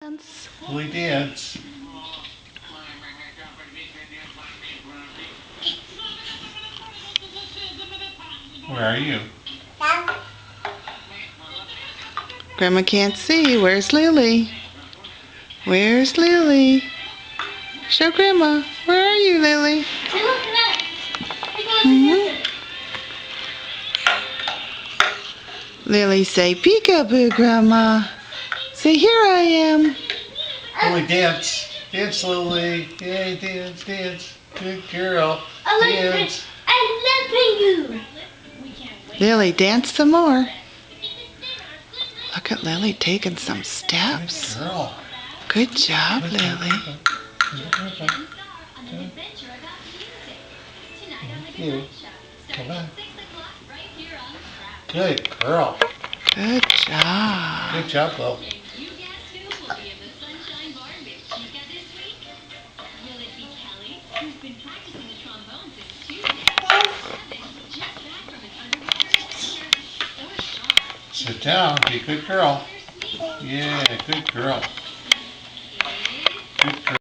dance. Lily, dance. Where are you? Grandma can't see. Where's Lily? Where's Lily? Show Grandma. Where are you, Lily? Lily, say peekaboo, Grandma. Say, here I am. Lily, dance. Dance, Lily. Yay, dance, dance. Good girl. Dance. I'm lipping you. Lily, dance some more. Look at Lily taking some steps. Good girl. Good job, Lily. You. Come on. Good girl. Good job. Good job, Lil. Sit down. Be a good girl. Yeah, good girl. Good girl.